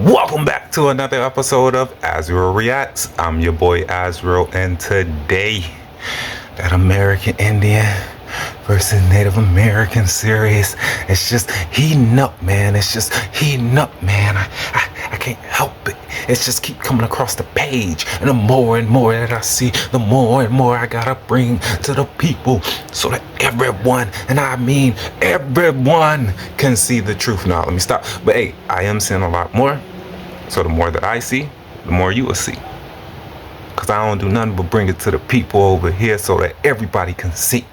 Welcome back to another episode of Azrael Reacts. I'm your boy Azrael, and today, that American Indian versus Native American series, it's just heating up, man. It's just heating up, man. I can't help it. It's just keep coming across the page, and the more and more that I see, the more and more I gotta bring to the people so that everyone, and I mean everyone, can see the truth. Now, let me stop. But hey, I am seeing a lot more. So the more that I see, the more you will see. Because I don't do nothing but bring it to the people over here so that everybody can see.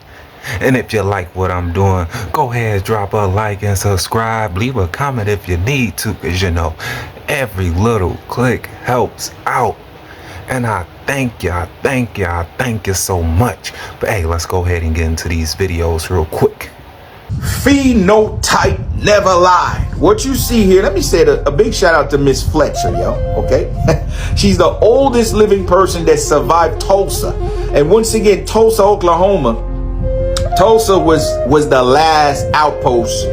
And if you like what I'm doing, go ahead, drop a like and subscribe. Leave a comment if you need to, because you know, every little click helps out. And I thank you so much. But hey, let's go ahead and get into these videos real quick. Phenotype never lied. What you see here, let me say a big shout out to Miss Fletcher, yo, okay? She's the oldest living person that survived Tulsa. And once again, Tulsa, Oklahoma, Tulsa was the last outpost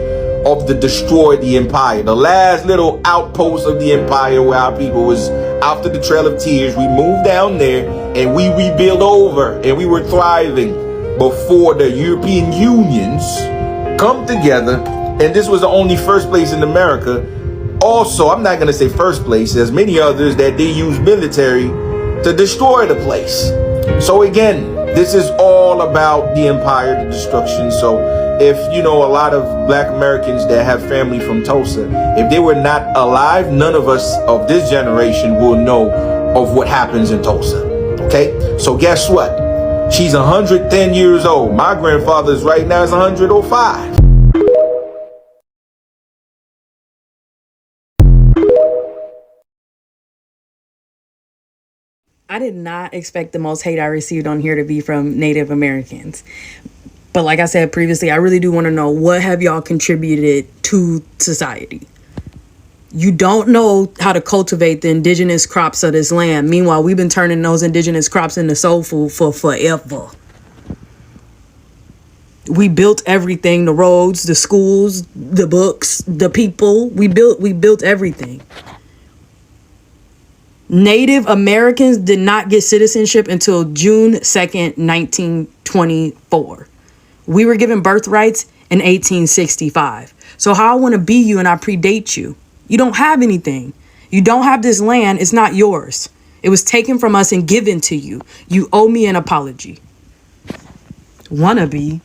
of the destroyed the empire. The last little outpost of the empire where our people was after the Trail of Tears. We moved down there and we rebuilt over, and we were thriving before the European unions come together, and this was the only first place in America. Also, I'm not going to say first place, there's many others that they use military to destroy the place. So again, this is all about the empire, the destruction. So if you know a lot of black Americans that have family from Tulsa, if they were not alive, none of us of this generation will know of what happens in Tulsa. Okay, so guess what? She's 110 years old. My grandfather's right now is 105. I did not expect the most hate I received on here to be from Native Americans. But like I said previously, I really do want to know, what have y'all contributed to society? You don't know how to cultivate the indigenous crops of this land. Meanwhile, we've been turning those indigenous crops into soul food for forever. We built everything, the roads, the schools, the books, the people. We built everything. Native Americans did not get citizenship until June 2nd, 1924. We were given birthrights in 1865. So how I want to be you and I predate you. You don't have anything. You don't have this land. It's not yours. It was taken from us and given to you. You owe me an apology. Wannabe.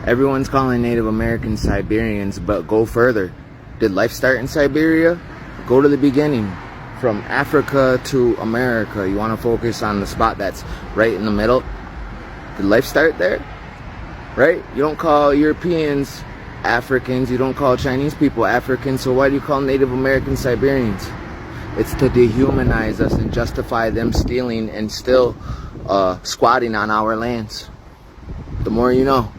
Everyone's calling Native Americans Siberians, but go further. Did life start in Siberia? Go to the beginning. From Africa to America. You want to focus on the spot that's right in the middle? Did life start there? Right? You don't call Europeans Africans. You don't call Chinese people Africans. So why do you call Native Americans Siberians? It's to dehumanize us and justify them stealing and still squatting on our lands. The more you know.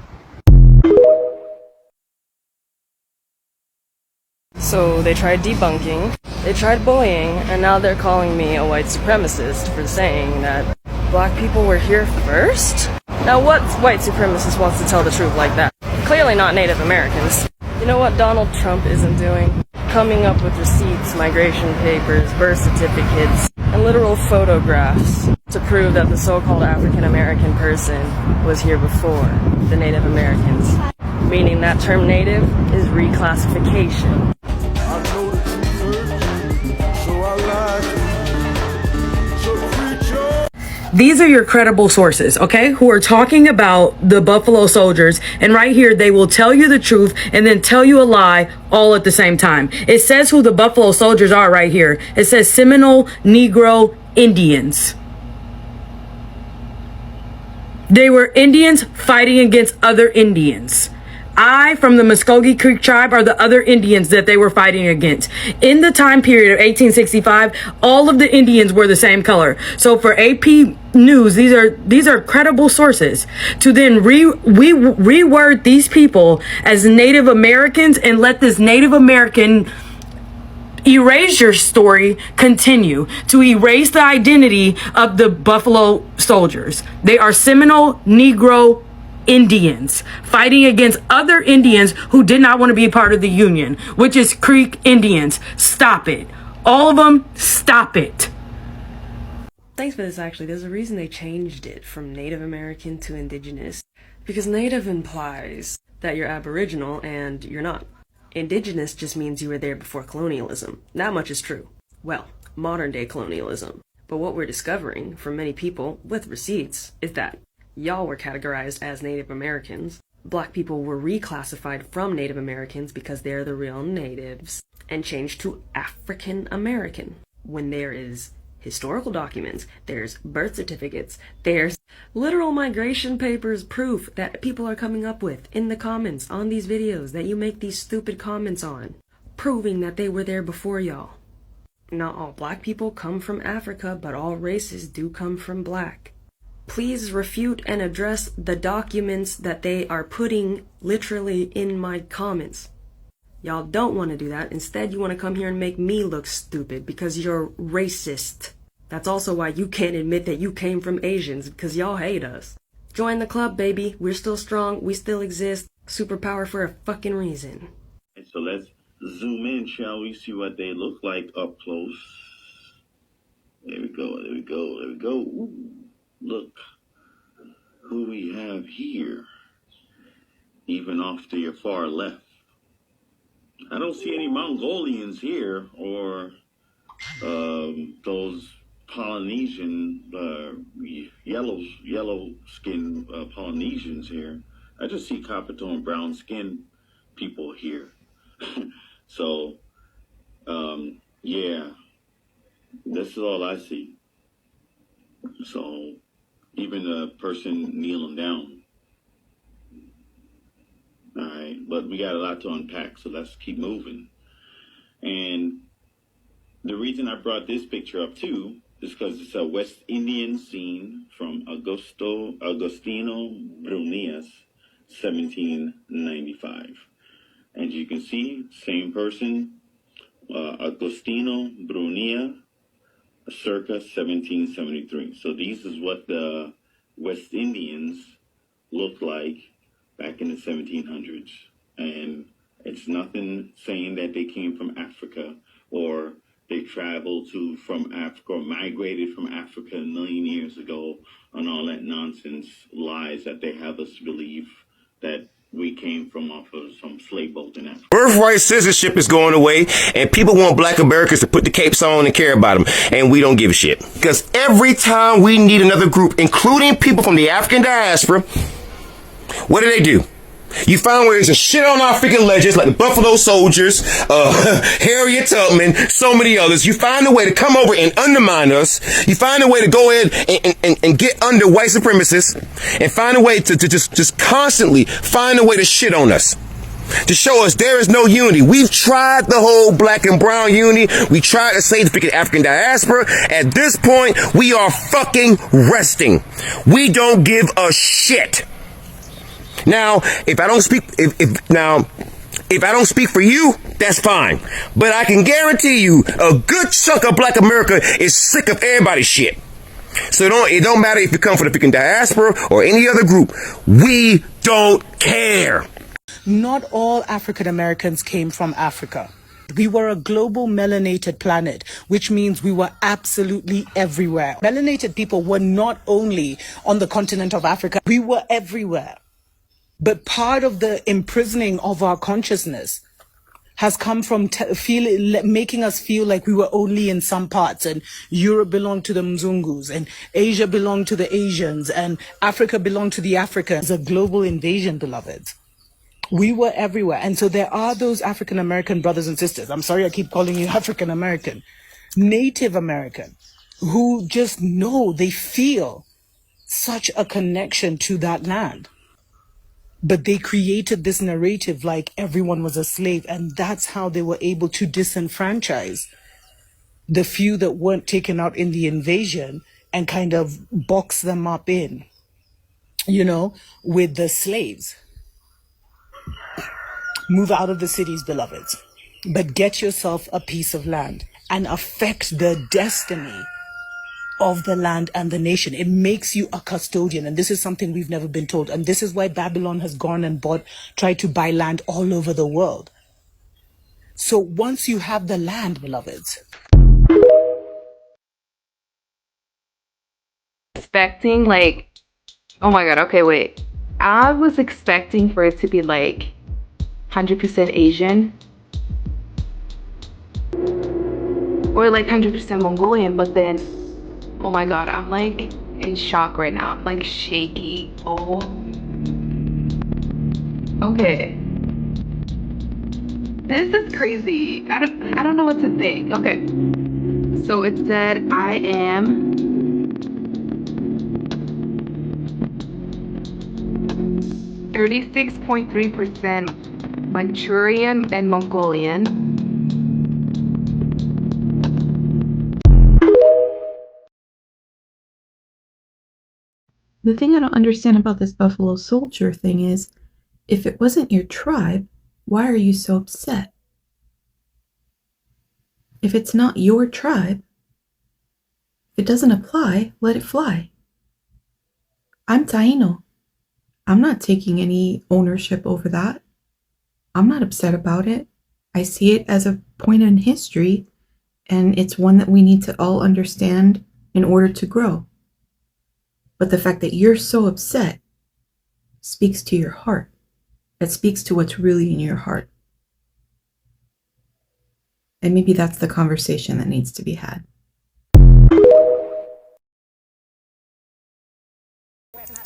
So they tried debunking, they tried bullying, and now they're calling me a white supremacist for saying that black people were here first? Now what white supremacist wants to tell the truth like that? Clearly not Native Americans. You know what Donald Trump isn't doing? Coming up with receipts, migration papers, birth certificates, and literal photographs to prove that the so-called African American person was here before the Native Americans. Meaning that term native is reclassification. These are your credible sources, okay, who are talking about the Buffalo Soldiers. And right here, they will tell you the truth and then tell you a lie all at the same time. It says who the Buffalo Soldiers are right here. It says Seminole Negro Indians. They were Indians fighting against other Indians. I, from the Muskogee Creek tribe, are the other Indians that they were fighting against. In the time period of 1865, all of the Indians were the same color. So for AP News, these are credible sources to then reword these people as Native Americans and let this Native American erasure story continue to erase the identity of the Buffalo Soldiers. They are Seminole Negro Indians fighting against other Indians who did not want to be a part of the Union, which is Creek Indians. Stop it. All of them, stop it. Thanks for this, actually. There's a reason they changed it from Native American to Indigenous. Because Native implies that you're Aboriginal, and you're not. Indigenous just means you were there before colonialism. That much is true. Well, modern-day colonialism. But what we're discovering from many people with receipts is that y'all were categorized as Native Americans. Black people were reclassified from Native Americans because they're the real natives, and changed to African American. When there is historical documents, there's birth certificates, there's literal migration papers, proof that people are coming up with in the comments on these videos that you make these stupid comments on, proving that they were there before y'all. Not all black people come from Africa, but all races do come from black. Please refute and address the documents that they are putting literally in my comments. Y'all don't want to do that. Instead, you want to come here and make me look stupid because you're racist. That's also why you can't admit that you came from Asians, because y'all hate us. Join the club, baby. We're still strong. We still exist. Superpower for a fucking reason. So let's zoom in, shall we? See what they look like up close. There we go. There we go. There we go. Ooh, look who we have here. Even off to your far left. I don't see any Mongolians here, or those Polynesian yellow skin Polynesians here. I just see copper tone brown skin people here. So yeah, this is all I see. So even a person kneeling down. All right, but we got a lot to unpack, so let's keep moving. And the reason I brought this picture up too is because it's a West Indian scene from Agostino Brunias, 1795. And you can see, same person, Agostino Brunia, circa 1773. So these is what the West Indians looked like back in the 1700s. And it's nothing saying that they came from Africa or they traveled from Africa or migrated from Africa a million years ago, and all that nonsense, lies that they have us believe that we came from off of some slave boat in Africa. Birthright citizenship is going away, and people want black Americans to put the capes on and care about them, and we don't give a shit. Because every time we need another group, including people from the African diaspora, what do? You find ways to shit on our freaking legends like the Buffalo Soldiers, Harriet Tubman, so many others. You find a way to come over and undermine us. You find a way to go in and get under white supremacists, and find a way to just constantly find a way to shit on us, to show us there is no unity. We've tried the whole black and brown unity. We tried to save the freaking African diaspora. At this point, we are fucking resting. We don't give a shit. Now, if I don't speak for you, that's fine. But I can guarantee you a good chunk of black America is sick of everybody's shit. So it don't matter if you come from the freaking diaspora or any other group. We don't care. Not all African Americans came from Africa. We were a global melanated planet, which means we were absolutely everywhere. Melanated people were not only on the continent of Africa, we were everywhere. But part of the imprisoning of our consciousness has come from making us feel like we were only in some parts, and Europe belonged to the Mzungus, and Asia belonged to the Asians, and Africa belonged to the Africans. It's a global invasion, beloveds. We were everywhere. And so there are those African American brothers and sisters. I'm sorry I keep calling you African American. Native American, who just know, they feel such a connection to that land. But they created this narrative like everyone was a slave, and that's how they were able to disenfranchise the few that weren't taken out in the invasion and kind of box them up in, with the slaves. Move out of the cities, beloveds, but get yourself a piece of land and affect the destiny of the land and the nation. It makes you a custodian. And this is something we've never been told. And this is why Babylon has gone and tried to buy land all over the world. So once you have the land, beloveds, expecting like, oh my god, okay, wait. I was expecting for it to be like 100% Asian or like 100% Mongolian, but then, oh my god, I'm like in shock right now. I'm like shaky. Oh, okay. This is crazy. I don't know what to think. Okay. So it said I am 36.3% Manchurian and Mongolian. The thing I don't understand about this Buffalo Soldier thing is, if it wasn't your tribe, why are you so upset? If it's not your tribe, if it doesn't apply, let it fly. I'm Taino. I'm not taking any ownership over that. I'm not upset about it. I see it as a point in history, and it's one that we need to all understand in order to grow. But the fact that you're so upset speaks to your heart. It speaks to what's really in your heart. And maybe that's the conversation that needs to be had.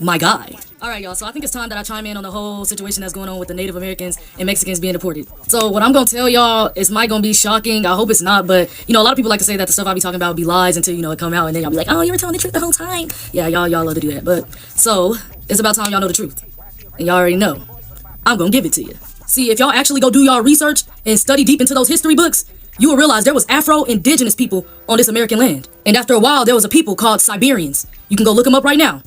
My guy. All right, y'all. So I think it's time that I chime in on the whole situation that's going on with the Native Americans and Mexicans being deported. So what I'm going to tell y'all is might going to be shocking. I hope it's not. But, a lot of people like to say that the stuff I be talking about be lies until, it come out. And then y'all be like, oh, you were telling the truth the whole time. Yeah, y'all love to do that. But so it's about time y'all know the truth. And y'all already know. I'm going to give it to you. See, if y'all actually go do y'all research and study deep into those history books, you will realize there was Afro-Indigenous people on this American land. And after a while, there was a people called Siberians. You can go look them up right now.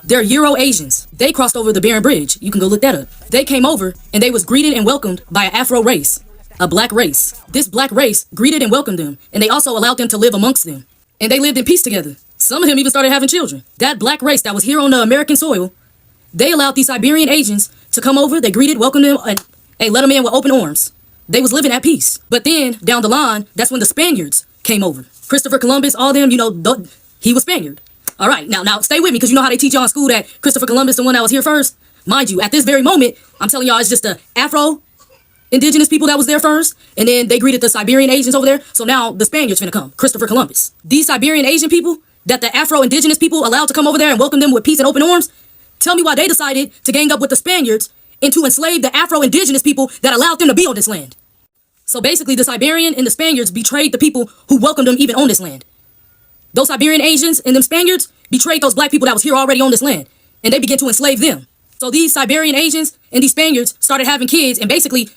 They're Euro-Asians. They crossed over the Bering Bridge. You can go look that up. They came over and they was greeted and welcomed by an Afro race, a black race. This black race greeted and welcomed them, and they also allowed them to live amongst them. And they lived in peace together. Some of them even started having children. That black race that was here on the American soil, they allowed these Siberian Asians to come over. They greeted, welcomed them, and let them in with open arms. They was living at peace. But then, down the line, that's when the Spaniards came over. Christopher Columbus, all them, he was Spaniard. All right, now stay with me, because you know how they teach y'all in school that Christopher Columbus, the one that was here first? Mind you, at this very moment, I'm telling y'all it's just the Afro-Indigenous people that was there first, and then they greeted the Siberian Asians over there, so now the Spaniards finna come, Christopher Columbus. These Siberian Asian people that the Afro-Indigenous people allowed to come over there and welcome them with peace and open arms, tell me why they decided to gang up with the Spaniards and to enslave the Afro-Indigenous people that allowed them to be on this land. So basically, the Siberian and the Spaniards betrayed the people who welcomed them even on this land. Those Siberian Asians and them Spaniards betrayed those black people that was here already on this land, and they began to enslave them. So these Siberian Asians and these Spaniards started having kids and basically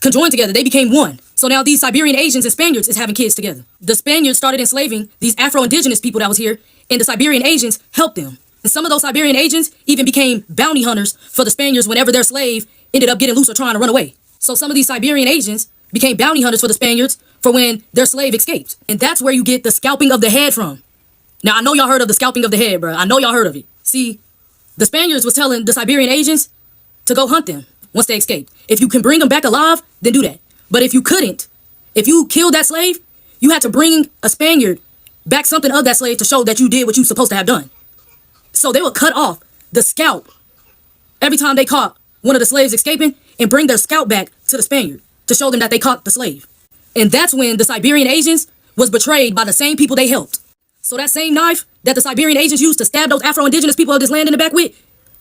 conjoined together. They became one. So now these Siberian Asians and Spaniards is having kids together. The Spaniards started enslaving these Afro-Indigenous people that was here, and the Siberian Asians helped them. And some of those Siberian Asians even became bounty hunters for the Spaniards whenever their slave ended up getting loose or trying to run away. So some of these Siberian Asians became bounty hunters for the Spaniards for when their slave escaped. And that's where you get the scalping of the head from. Now, I know y'all heard of the scalping of the head, bro. I know y'all heard of it. See, the Spaniards was telling the Siberian Asians to go hunt them once they escaped. If you can bring them back alive, then do that. But if you couldn't, if you killed that slave, you had to bring a Spaniard back something of that slave to show that you did what you supposed to have done. So they would cut off the scalp every time they caught one of the slaves escaping and bring their scalp back to the Spaniard to show them that they caught the slave. And that's when the Siberian Asians was betrayed by the same people they helped. So that same knife that the Siberian Asians used to stab those Afro-Indigenous people of this land in the back with,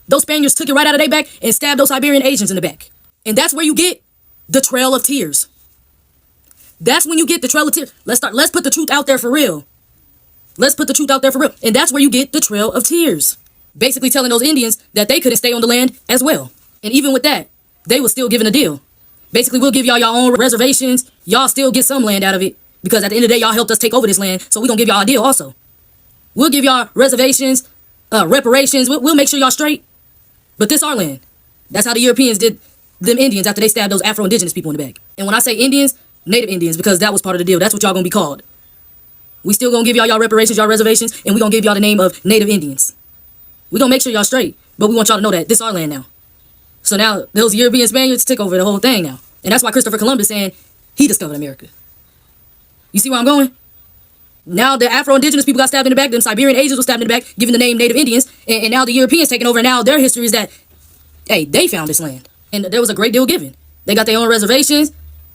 those Spaniards took it right out of their back and stabbed those Siberian Asians in the back. And that's where you get the Trail of Tears. That's when you get the Trail of Tears. Let's put the truth out there for real. Let's put the truth out there for real. And that's where you get the Trail of Tears. Basically telling those Indians that they couldn't stay on the land as well. And even with that, they were still given a deal. Basically, we'll give y'all your own reservations. Y'all still get some land out of it. Because at the end of the day, y'all helped us take over this land. So we're going to give y'all a deal also. We'll give y'all reservations, reparations. We'll make sure y'all straight. But this our land. That's how the Europeans did them Indians after they stabbed those Afro-Indigenous people in the back. And when I say Indians, Native Indians, because that was part of the deal. That's what y'all going to be called. We still gonna give y'all reparations, y'all reservations, and we gonna give y'all the name of Native Indians. We gonna make sure y'all straight, but we want y'all to know that this is our land now. So now those European Spaniards took over the whole thing now. And that's why Christopher Columbus saying he discovered America. You see where I'm going? Now the Afro-Indigenous people got stabbed in the back, them Siberian Asians were stabbed in the back, giving the name Native Indians, and now the Europeans taking over, and now their history is that, hey, they found this land. And there was a great deal given. They got their own reservations,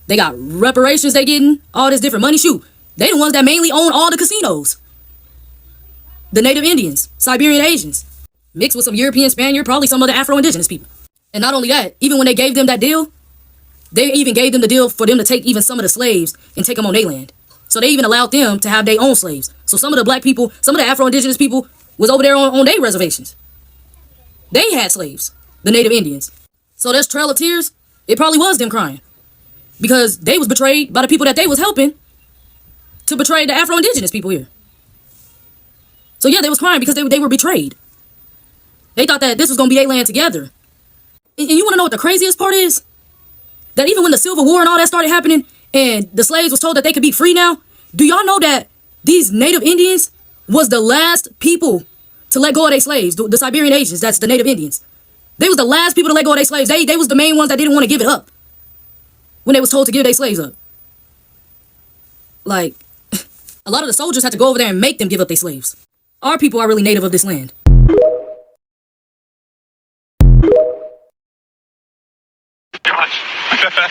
they got reparations they getting, all this different money. Shoot, they the ones that mainly own all the casinos. The Native Indians, Siberian Asians, mixed with some European Spaniard, probably some other Afro-Indigenous people. And not only that, even when they gave them that deal, they even gave them the deal for them to take even some of the slaves and take them on their land. So they even allowed them to have their own slaves. So some of the black people, some of the Afro-Indigenous people was over there on their reservations. They had slaves, the Native Indians. So this Trail of Tears, it probably was them crying. Because they was betrayed by the people that they was helping to betray the Afro-Indigenous people here. So yeah, they was crying because they were betrayed. They thought that this was going to be their land together. And you want to know what the craziest part is? That even when the Civil War and all that started happening, and the slaves was told that they could be free now, do y'all know that these Native Indians was the last people to let go of their slaves? The Siberian Asians, that's the Native Indians. They was the last people to let go of their slaves. They was the main ones that didn't want to give it up when they was told to give their slaves up. Like, a lot of the soldiers had to go over there and make them give up their slaves. Our people are really native of this land.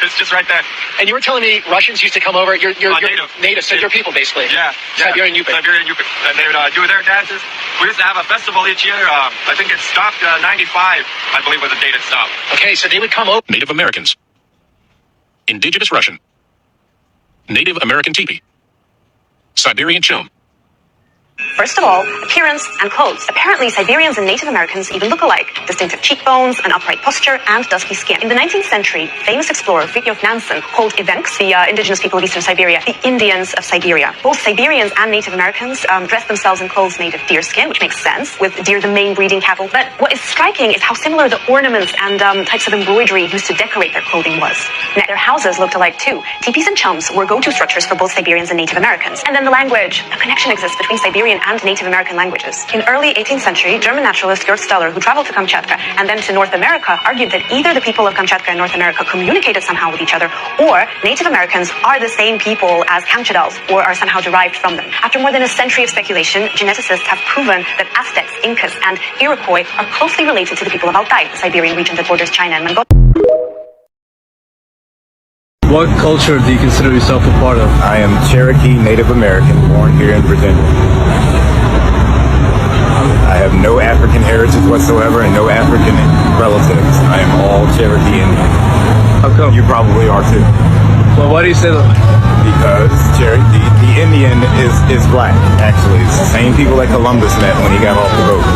It's just right there. And you were telling me Russians used to come over. You're native, so your people basically. Yeah. Siberian Yupik. Siberian Yupik. And they would do their dances. We used to have a festival each year. I think it stopped 95, I believe was the date it stopped. Okay, so they would come over. Native Americans. Indigenous Russian. Native American teepee. Siberian chum. First of all, appearance and clothes. Apparently, Siberians and Native Americans even look alike. Distinctive cheekbones, an upright posture, and dusky skin. In the 19th century, famous explorer Fridtjof Nansen called Evenks, the indigenous people of eastern Siberia, the Indians of Siberia. Both Siberians and Native Americans dress themselves in clothes made of deer skin, which makes sense, with deer the main breeding cattle. But what is striking is how similar the ornaments and types of embroidery used to decorate their clothing was. Now, their houses looked alike too. Teepees and chums were go-to structures for both Siberians and Native Americans. And then the language. A connection exists between Siberian and Native American languages. In early 18th century, German naturalist Georg Steller, who traveled to Kamchatka and then to North America, argued that either the people of Kamchatka and North America communicated somehow with each other, or Native Americans are the same people as Kamchadals, or are somehow derived from them. After more than a century of speculation, geneticists have proven that Aztecs, Incas, and Iroquois are closely related to the people of Altai, the Siberian region that borders China and Mongolia. What culture do you consider yourself a part of? I am Cherokee Native American, born here in Virginia. I have no African heritage whatsoever and no African relatives. I am all Cherokee Indian. How come? You probably are too. Well, why do you say that? Because the Indian is black, actually. It's the same people that Columbus met when he got off the boat.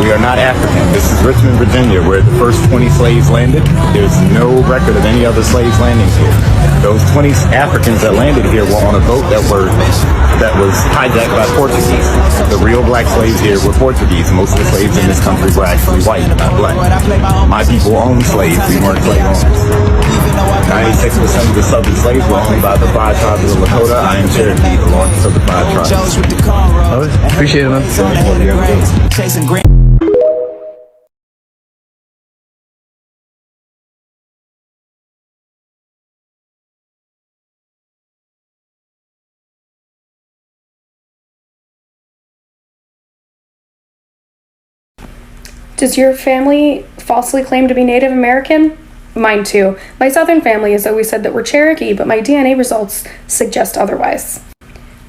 We are not African. This is Richmond, Virginia, where the first 20 slaves landed. There's no record of any other slaves landing here. Those 20 Africans that landed here were on a boat that was hijacked by Portuguese. The real black slaves here were Portuguese. Most of the slaves in this country were actually white, not black. My people owned slaves. We weren't slave owners. 96% of the southern slaves were owned by the 5 tribes of the Lakota. I am Cherokee, the largest of the 5 tribes. Appreciate it, man. Does your family falsely claim to be Native American? Mine too. My southern family has always said that we're Cherokee, but my DNA results suggest otherwise.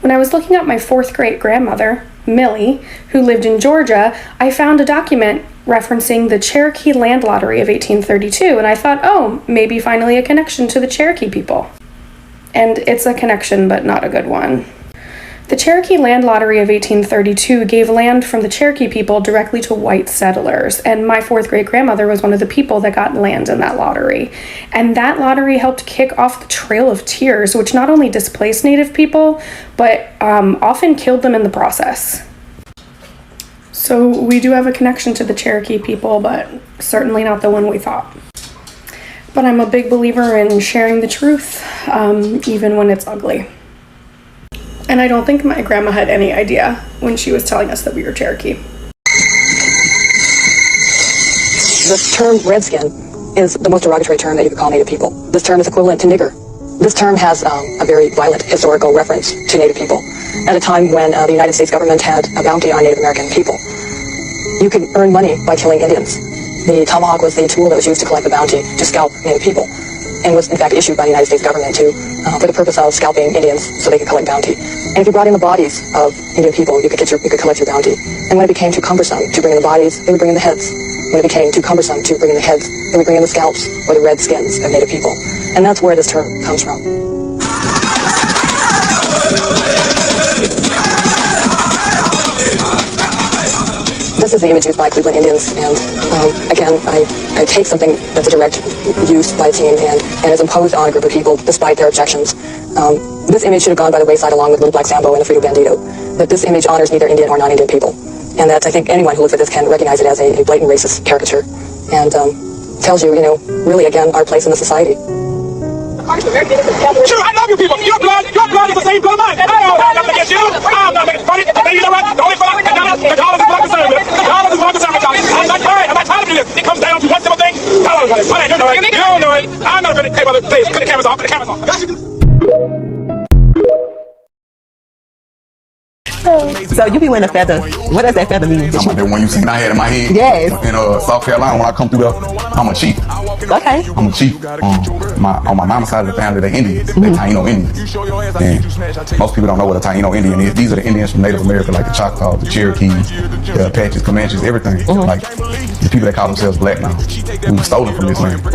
When I was looking up my 4th great-grandmother, Millie, who lived in Georgia, I found a document referencing the Cherokee Land Lottery of 1832, and I thought, oh, maybe finally a connection to the Cherokee people. And it's a connection, but not a good one. The Cherokee Land Lottery of 1832 gave land from the Cherokee people directly to white settlers, and my 4th great-grandmother was one of the people that got land in that lottery. And that lottery helped kick off the Trail of Tears, which not only displaced Native people, but often killed them in the process. So we do have a connection to the Cherokee people, but certainly not the one we thought. But I'm a big believer in sharing the truth, even when it's ugly. And I don't think my grandma had any idea when she was telling us that we were Cherokee. The term redskin is the most derogatory term that you could call Native people. This term is equivalent to nigger. This term has a very violent historical reference to Native people at a time when the United States government had a bounty on Native American people. You could earn money by killing Indians. The tomahawk was the tool that was used to collect the bounty to scalp Native people, and was in fact issued by the United States government for the purpose of scalping Indians so they could collect bounty. And if you brought in the bodies of Indian people, you could collect your bounty. And when it became too cumbersome to bring in the bodies, they would bring in the heads. When it became too cumbersome to bring in the heads, they would bring in the scalps or the red skins of Native people. And that's where this term comes from. This is the image used by Cleveland Indians, and again, I take something that's a direct use by a team and is imposed on a group of people despite their objections. This image should have gone by the wayside along with Little Black Sambo and the Frito Bandito. That this image honors neither Indian or non-Indian people, and that I think anyone who looks at this can recognize it as a blatant racist caricature, and tells you, really again, our place in the society. Sure, I love you people. Your blood is the same blood of mine. I don't have nothing against you. I'm not making fun of it. But you know what? The only fun, the dollars is what I'm concerned with. The dollars is what I'm concerned with, Johnny. I'm not trying to do this. It comes down to one simple thing. Dollars, honey. You know it. You don't know it. I'm not going to pay by the place. Put the cameras off. Put the cameras off. So you be wearing a feather. What does that feather mean? I'm the one you seen I had in my head. Yes. In South Carolina, when I come through there, I'm a chief. Okay. I'm a chief. On my mama's side of the family, they're Indians. They're Taino Indians. And most people don't know what a Taino Indian is. These are the Indians from Native America, like the Choctaws, the Cherokees, the Apaches, Comanches, everything. Like the people that call themselves black now. We were stolen from this land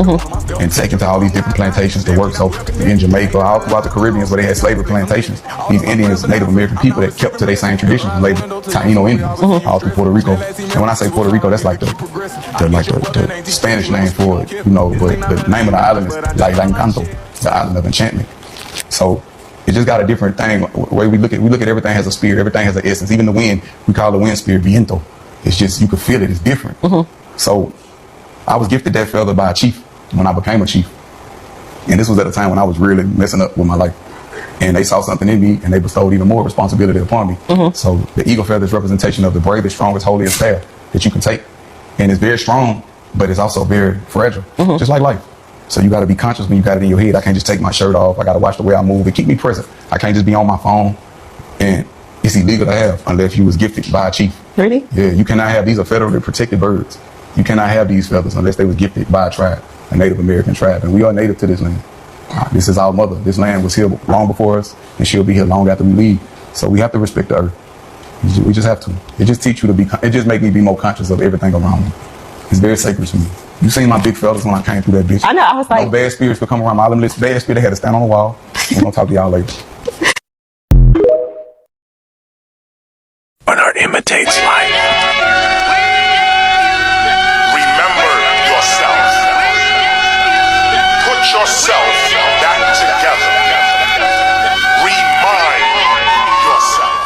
and taken to all these different plantations to work. So in Jamaica, all throughout the Caribbean, where they had slavery plantations, these Indians, Native American people that kept to their same traditions, labeled Taino Indians, all through Puerto Rico. And when I say Puerto Rico, that's like the Spanish name for it, but the name of the island is La Encanto, the island of enchantment. So it just got a different thing. The way we look at everything has a spirit, everything has an essence. Even the wind, we call the wind spirit viento. It's just, you can feel it, it's different. So I was gifted that feather by a chief when I became a chief. And this was at a time when I was really messing up with my life. And they saw something in me, and they bestowed even more responsibility upon me. So the eagle feather is representation of the bravest, strongest, holiest staff that you can take. And it's very strong, but it's also very fragile, just like life. So you got to be conscious when you got it in your head. I can't just take my shirt off. I got to watch the way I move and keep me present. I can't just be on my phone. And it's illegal to have unless you was gifted by a chief. Really? Yeah, you cannot have, these are federally protected birds. You cannot have these feathers unless they was gifted by a tribe, a Native American tribe. And we are native to this land. This is our mother. This land was here long before us, and she'll be here long after we leave. So we have to respect the earth. We just have to. It just teach you to be, it just make me be more conscious of everything around me. It's very sacred to me. You seen my big feathers when I came through that bitch. I know, I was like, no bad spirits could come around. All them bad spirits, they had to stand on the wall. We're gonna talk to y'all later. When art imitates life. Remember yourself. Put yourself back together. Remind yourself.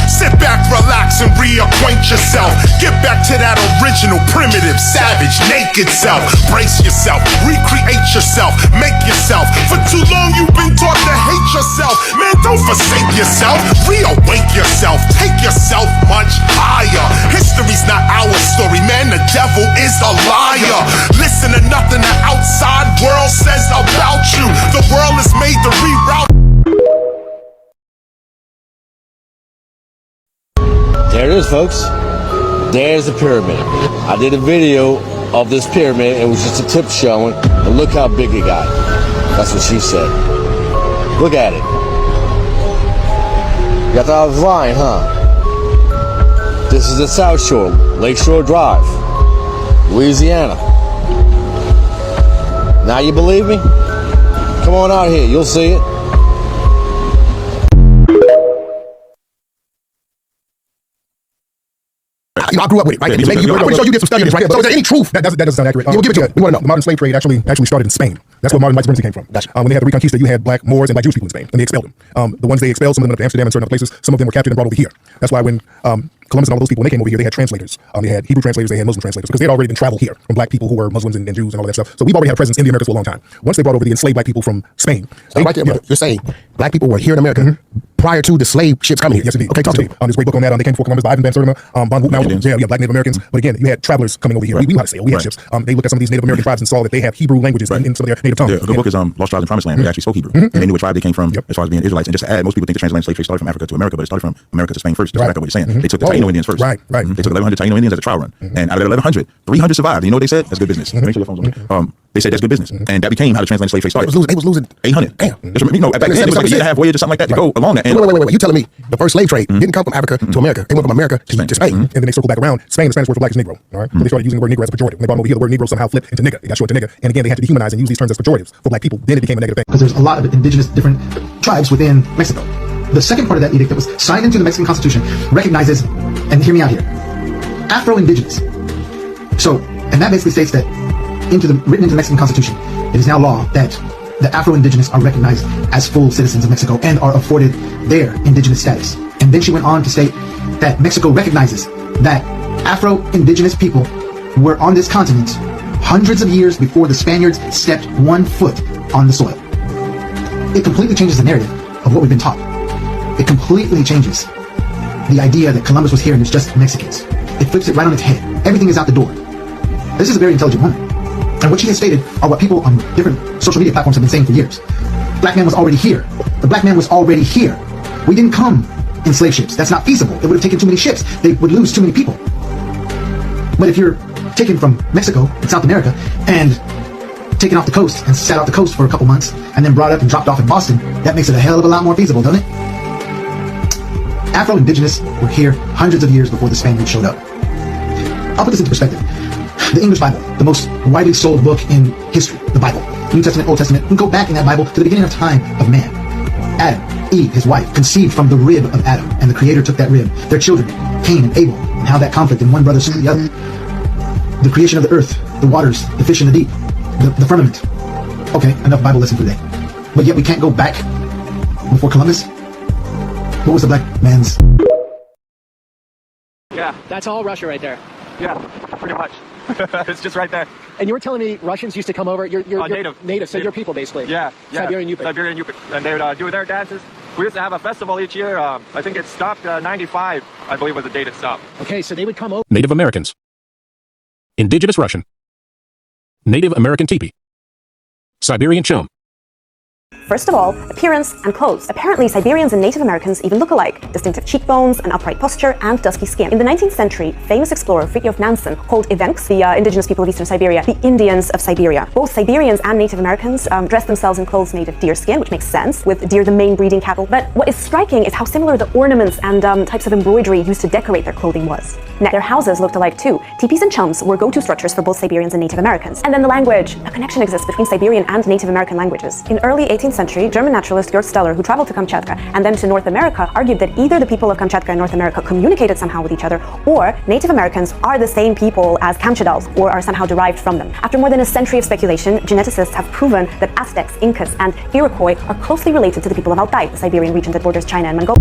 Sit back, relax, and reacquaint yourself. Get back to that original, primitive, savage, naked self. Brace yourself, recreate yourself, make yourself. For too long you've been taught to hate yourself. Man, don't forsake yourself, reawake yourself. Take yourself much higher. History's not our story, man, the devil is a liar. Listen to nothing the outside world says about you. The world is made to reroute. There it is, folks. There's the pyramid. I did a video of this pyramid. It was just a tip showing, and look how big it got. That's what she said. Look at it. You thought I was lying, huh? This is the South Shore, Lakeshore Drive, Louisiana. Now you believe me? Come on out here, you'll see it. I grew up with it, right? I'm pretty sure you did some study on this, right? So is there any truth that doesn't sound accurate? We'll give it to you. We want to know. The modern slave trade actually started in Spain. That's where modern white supremacy came from. Gotcha. When they had the Reconquista, you had black Moors and black Jewish people in Spain, and they expelled them. The ones they expelled, some of them went up to Amsterdam and certain other places. Some of them were captured and brought over here. That's why when Columbus and all those people, when they came over here, they had translators. They had Hebrew translators, they had Muslim translators, because they had already been traveled here from black people who were Muslims and Jews and all that stuff. So we've already had a presence in the Americas for a long time. Once they brought over the enslaved black people from Spain. So right there, you're saying black people were here in America prior to the slave ships coming here? Yes, indeed. Okay, talk to me. There's a great book on that. They came before Columbus by Ivan Van Sertima, Von Wootnow, black Native Americans. But again, you had travelers coming over here. We knew how to sail. We had ships. They looked at some of these Native American tribes and saw that they have Hebrew languages in some of their native tongues. Yeah, a good book is Lost Tribes in Promised Land. They actually spoke Hebrew. And they knew what tribe they came from as far as being Israelites. And just to add, most people think the transatlantic slave trade started from Africa to America, but it started from America to Spain first. That's exactly what you're saying. They took the Taino Indians first. Right. They took 1,100 Taino Indians as a trial run. And out of that 1,100, 300 survived. You know what they said? That's good business. Make sure your phone's on me. They said that's good business. And that became how the transatlantic slave trade started. They was losing 800. Damn. You know, back then it was like a year and a half voyage or something like that to go along that. Wait. You telling me the first slave trade didn't come from Africa to America? They went from America to Spain. And then they circled back around. Spain, the Spanish word for black is Negro. All right. They started using the word Negro as a pejorative. When they brought them over here, the word Negro somehow flipped into nigga. It got short to nigga. And again, they had to dehumanize and use these terms as pejoratives for black people. Then it became a negative thing. Because there's a lot of indigenous different tribes within Mexico. The second part of that edict that was signed into the Mexican Constitution recognizes, and hear me out here, Afro-Indigenous. So, and that basically states that written into the Mexican Constitution, it is now law that the Afro-Indigenous are recognized as full citizens of Mexico and are afforded their indigenous status. And then she went on to state that Mexico recognizes that Afro-Indigenous people were on this continent hundreds of years before the Spaniards stepped 1 foot on the soil. It completely changes the narrative of what we've been taught. It completely changes the idea that Columbus was here and it's just Mexicans. It flips it right on its head. Everything is out the door. This is a very intelligent woman. And what she has stated are what people on different social media platforms have been saying for years. Black man was already here. The black man was already here. We didn't come in slave ships. That's not feasible. It would have taken too many ships. They would lose too many people. But if you're taken from Mexico and South America and taken off the coast and sat off the coast for a couple months and then brought up and dropped off in Boston, that makes it a hell of a lot more feasible, doesn't it? Afro-Indigenous were here hundreds of years before the Spaniards showed up. I'll put this into perspective. The English Bible, the most widely sold book in history, the Bible, New Testament, Old Testament, we can go back in that Bible to the beginning of time of man. Adam, Eve, his wife, conceived from the rib of Adam, and the Creator took that rib. Their children, Cain and Abel, and how that conflict in one brother slew the other. The creation of the earth, the waters, the fish in the deep, the firmament. Okay, enough Bible lesson for today. But yet we can't go back before Columbus. What was the black man's? Yeah, that's all Russia right there. Yeah, pretty much. It's just right there. And you were telling me Russians used to come over. You're native, so native. your people basically. Yeah. Siberian Yupik. Siberian Yupik. And they would do their dances. We used to have a festival each year. I think it stopped 95, I believe was the date it stopped. Okay, so they would come over. Native Americans. Indigenous Russian. Native American teepee. Siberian chum. First of all, appearance and clothes. Apparently, Siberians and Native Americans even look alike. Distinctive cheekbones, an upright posture, and dusky skin. In the 19th century, famous explorer Fridtjof Nansen called Evenks, the indigenous people of eastern Siberia, the Indians of Siberia. Both Siberians and Native Americans dress themselves in clothes made of deer skin, which makes sense, with deer the main breeding cattle. But what is striking is how similar the ornaments and types of embroidery used to decorate their clothing was. Next, their houses looked alike too. Teepees and chums were go-to structures for both Siberians and Native Americans. And then the language. A connection exists between Siberian and Native American languages. In early 18th century, German naturalist Georg Steller, who traveled to Kamchatka and then to North America, argued that either the people of Kamchatka and North America communicated somehow with each other, or Native Americans are the same people as Kamchadals, or are somehow derived from them. After more than a century of speculation, geneticists have proven that Aztecs, Incas, and Iroquois are closely related to the people of Altai, the Siberian region that borders China and Mongolia.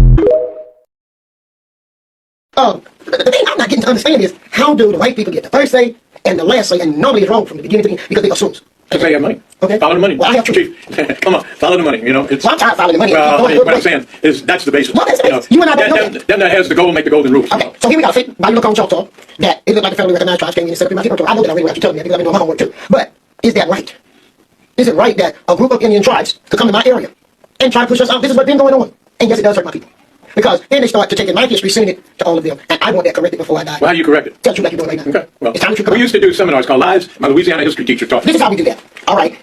The thing I'm not getting to understand is, how do the white people get the first say and the last say, and normally it's wrong from the beginning to the end because they assume. Because they have money. Okay. Follow the money. Well, I have Chief, come on, follow the money. You know, it's. Well, I'm trying to follow the money. Well, what I'm saying is that's the basis. What is the basis? You and I don't know them that has the gold make the golden rules. Okay, so here we got a by you look on Choctaw that it looked like the federally recognized tribes came in and set up in my territory. I know that already without you telling me because I've been doing my homework too. But is that right? Is it right that a group of Indian tribes could come to my area and try to push us out? This is what's been going on. And yes, it does hurt my people. Because then they start to take my history, sending it to all of them. And I want that corrected before I die. Well, how do you correct it? Tell you like you're doing right now. Okay, well, we used to do seminars called Lives. My Louisiana history teacher taught me. This is how we do that. All right.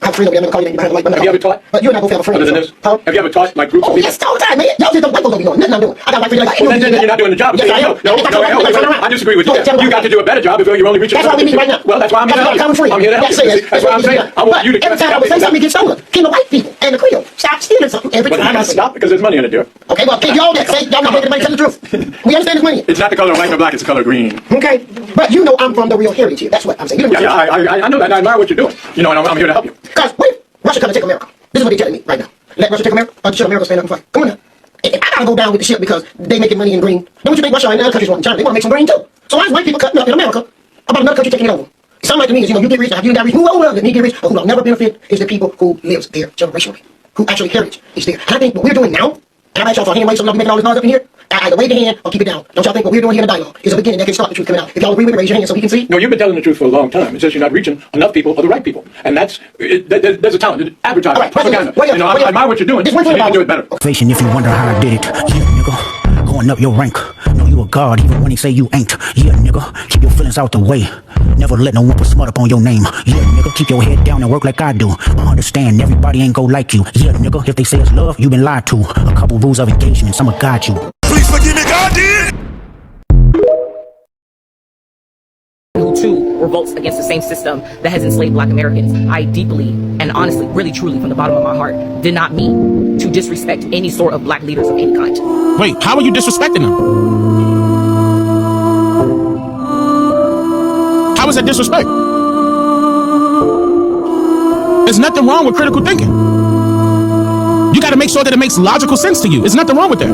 I have a friend over there, I'm gonna call you behind the light. Have you ever taught? But you and I both have a friend. Other than this? Huh? Have you ever taught like groups of people? Yes, all the time, man. Y'all just don't white folks don't be knowing nothing I'm doing. I got white friends like, Well, then you're not doing the job. Yes, I am. No, I disagree with you. You got to do a better job if you're only reaching. That's why we meet right now. Well, that's why I'm here to help you. I'm here to help you. That's why I'm saying I want you to. Every time I would say something, it gets stolen. Can the white people and the Creole stop stealing something every time? But I stop because there's money in it, dear. Okay, well, can y'all that say y'all not making the money tell the truth? We understand there's money. It's not the color of white or black, it's the color green. Okay, but you know I'm from the real heritage here. That's what I'm saying. You know Yeah, I know that. I admire what you're doing. You know, and I'm here to help you. Because what if Russia come and take America? This is what they're telling me right now. Let Russia take America, or should America stand up and fight? Come on now. If I gotta go down with the ship because they making money in green, then what you think Russia and other countries want in China? They want to make some green too. So why is white people cutting up in America about another country taking it over? It sounds like to me is, you get rich, you got rich, move over, and he get rich, but who will never benefit is the people who lives there generationally, who actually heritage is there. And I think what we're doing now, and I'm asking y'all for a hand wave, so I'm not making all this noise up in here, either wave the hand or keep it down. Don't y'all think what we're doing here in the dialogue is a beginning that can start the truth coming out? If y'all agree with it, raise your hand so we can see. No, you've been telling the truth for a long time. It's just you're not reaching enough people or the right people. And that's, there's a talent, advertising, right, propaganda. You know, I admire what you're doing. You need to do it better. If you wonder how I did it, yeah, nigga, going up your rank. Know you a god even when they say you ain't. Yeah, nigga, keep your feelings out the way. Never let no one put smut up on your name. Yeah, nigga, keep your head down and work like I do. I understand everybody ain't go like you. Yeah, nigga, if they say it's love, you been lied to. A couple rules of engagement, I'ma guide you. Please forgive me, God did. Who too revolts against the same system that has enslaved black Americans. I deeply and honestly, really truly from the bottom of my heart, did not mean to disrespect any sort of black leaders of any kind. Wait, how are you disrespecting them? How is that disrespect? There's nothing wrong with critical thinking. You gotta make sure that it makes logical sense to you. There's nothing wrong with that.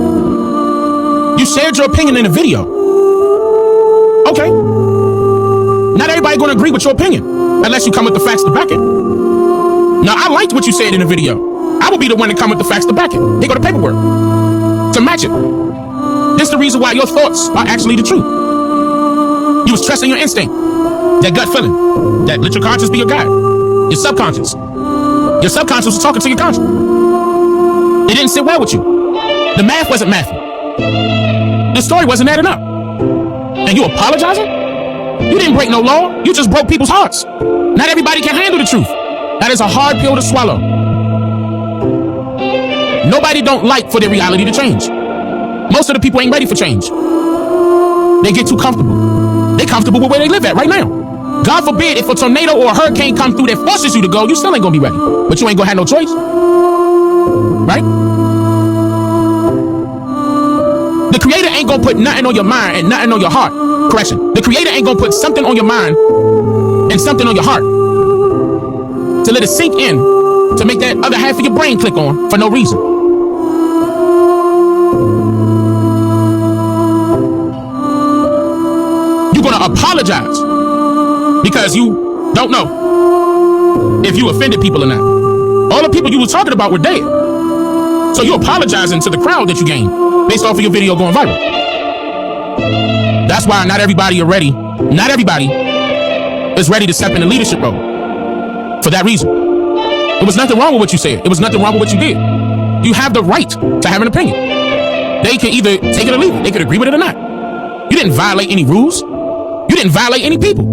You shared your opinion in a video. Okay. Not everybody gonna agree with your opinion unless you come with the facts to back it. Now, I liked what you said in the video. I will be the one to come with the facts to back it. They go to paperwork to match it. This is the reason why your thoughts are actually the truth. You was trusting your instinct, that gut feeling, that let your conscience be your guide. Your subconscious. Your subconscious was talking to your conscience. It didn't sit well with you. The math wasn't mathing. The story wasn't adding up. And you apologizing? You didn't break no law. You just broke people's hearts. Not everybody can handle the truth. That is a hard pill to swallow. Nobody don't like for their reality to change. Most of the people ain't ready for change. They get too comfortable. They comfortable with where they live at right now. God forbid if a tornado or a hurricane come through that forces you to go, you still ain't gonna be ready. But you ain't gonna have no choice. Right? The Creator ain't gonna put nothing on your mind and nothing on your heart. Correction. The Creator ain't gonna put something on your mind and something on your heart to let it sink in, to make that other half of your brain click on for no reason. You're gonna apologize because you don't know if you offended people or not. All the people you were talking about were dead. So you're apologizing to the crowd that you gained based off of your video going viral. That's why not everybody are ready. Not everybody is ready to step in the leadership role. For that reason. There was nothing wrong with what you said. There was nothing wrong with what you did. You have the right to have an opinion. They can either take it or leave it. They could agree with it or not. You didn't violate any rules. You didn't violate any people.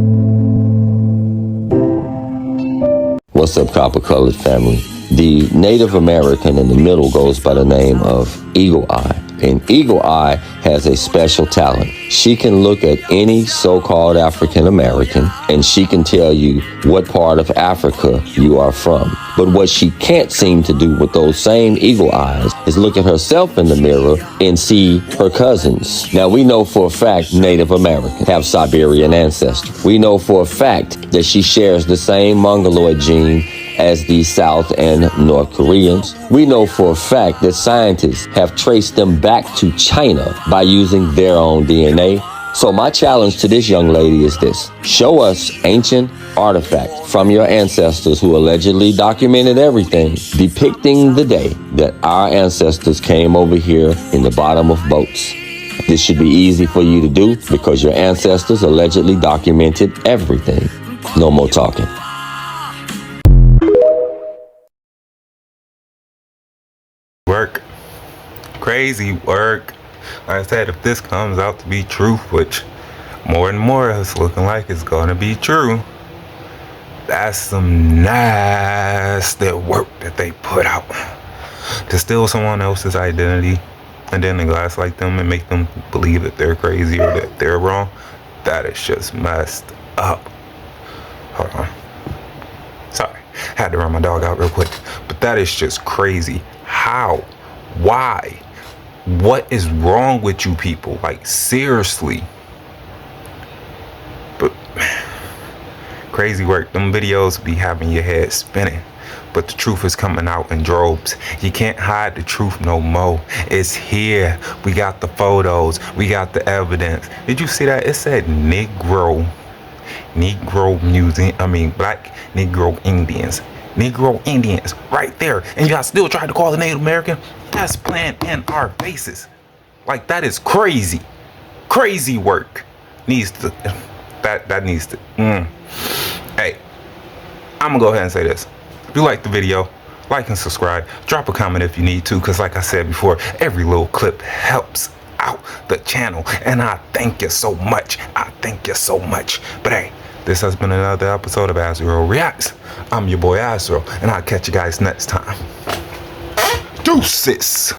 What's up, Copper Colored family? The Native American in the middle goes by the name of Eagle Eye. And Eagle Eye has a special talent. She can look at any so-called African American and she can tell you what part of Africa you are from. But what she can't seem to do with those same eagle eyes is look at herself in the mirror and see her cousins. Now, we know for a fact Native Americans have Siberian ancestry. We know for a fact that she shares the same Mongoloid gene as the South and North Koreans. We know for a fact that scientists have traced them back to China by using their own DNA. So my challenge to this young lady is this. Show us ancient artifacts from your ancestors who allegedly documented everything, depicting the day that our ancestors came over here in the bottom of boats. This should be easy for you to do because your ancestors allegedly documented everything. No more talking. Work. Crazy work. Like I said, if this comes out to be true, which more and more it's looking like it's gonna be true, That's some nasty work that they put out to steal someone else's identity and then to gaslight them and make them believe that they're crazy or that they're wrong. That is just messed up. Hold on. Sorry, had to run my dog out real quick. But that is just crazy. How? Why? What is wrong with you people? Like, seriously. But crazy work. Them videos be having your head spinning. But the truth is coming out in droves. You can't hide the truth no more. It's here. We got the photos. We got the evidence. Did you see that? It said Negro Black Negro Indians. Negro Indians right there. And y'all still try to call the Native American? That's playing in our faces. Like, that is crazy. Crazy work. That needs to. Hey, I'm gonna go ahead and say this. If you like the video, like and subscribe. Drop a comment if you need to, because like I said before, every little clip helps out the channel. And I thank you so much. I thank you so much. But hey, this has been another episode of Azrael Reacts. I'm your boy Azrael, and I'll catch you guys next time. Deuces.